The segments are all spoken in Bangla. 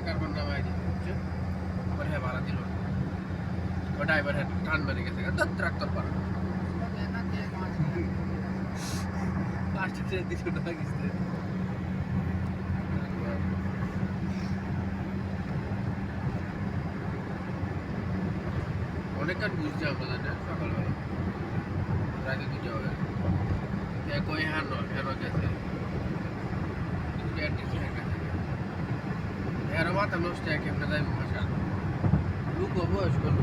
কার্বন নামাই দিচ্ছে আবার হ্যাঁ ভাড়া দিল ও ড্রাইভার হ্যাঁ টান মেরে গেছে ট্রাক্টর পার লাস্টে দিতে না গেছে অনেকক্ষণ বুঝছে আমাদের সকালবেলা রাতে 2টা হবে কই হ্যাঁ হেরো গেছে হেরো মাথা নষ্ট কেমনে যাইব ভাষা লুক বয়স করল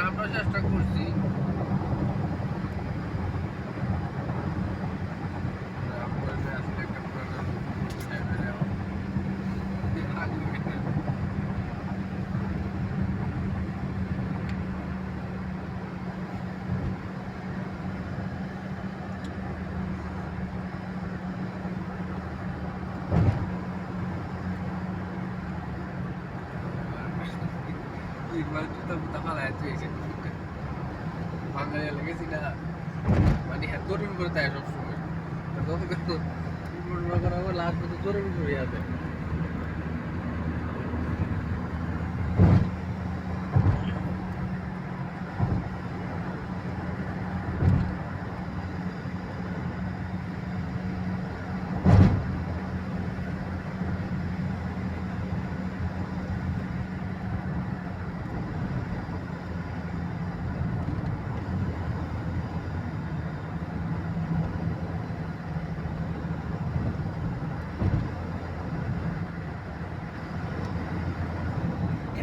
আমরা চেষ্টা করছি বাঙালি লেগেছি না মানে দৌড়ুন করে দেয় সবসময় লাস্ট পর্যন্ত দৌড়ুন করে যাবে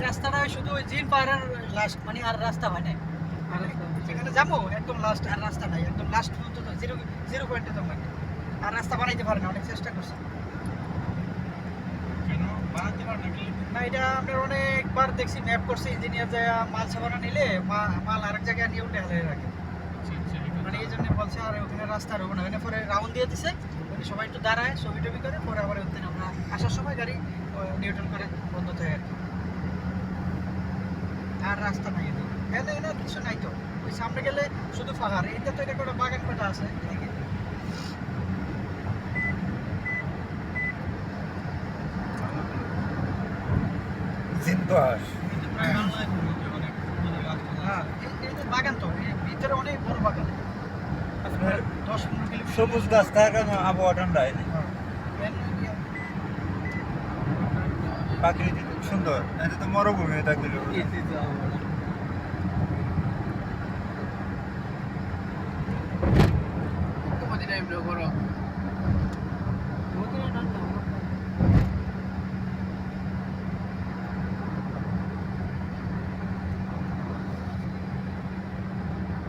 রাস্তাটা শুধু ওই জিন পাহাড়ের লাস্ট মানে আর রাস্তা হয় নাই যেখানে যাবো একদম লাস্ট আর রাস্তা নাই একদম লাস্ট পর্যন্ত জিরো পয়েন্টে তোমার আর রাস্তা বানাইতে পারে না অনেক চেষ্টা করছে না এটা আমরা অনেকবার দেখছি ম্যাপ করছি ইঞ্জিনিয়ার যায় মাল সাবানা নিলে মাল আরেক জায়গায় নিয়ে উঠে হেলে রাখে মানে এই জন্য বলছে আর ওখানে রাস্তা হবে না ওখানে পরে রাউন্ড দিয়ে দিছে ওখানে সবাই একটু দাঁড়ায় ছবি টবি করে পরে আবার ওখানে আমরা আসার সময় গাড়ি নিউট্রাল করে বন্ধ থাকে আর রাস্তা নাই এখানে এনে কিছু নাই তো ওই সামনে গেলে শুধু পাহাড় এটা তো এটা একটা বাগান পাটা আছে এদিকে বাগান তো ভিতরে অনেক বড় বাগান 10-15 কিলোমিটার সবুজ গাছ থাকার কারণে আবহাওয়া ঠান্ডায় প্রাকৃতিক সুন্দর এটা তো মরুভূমি থাকলে টাইম গরম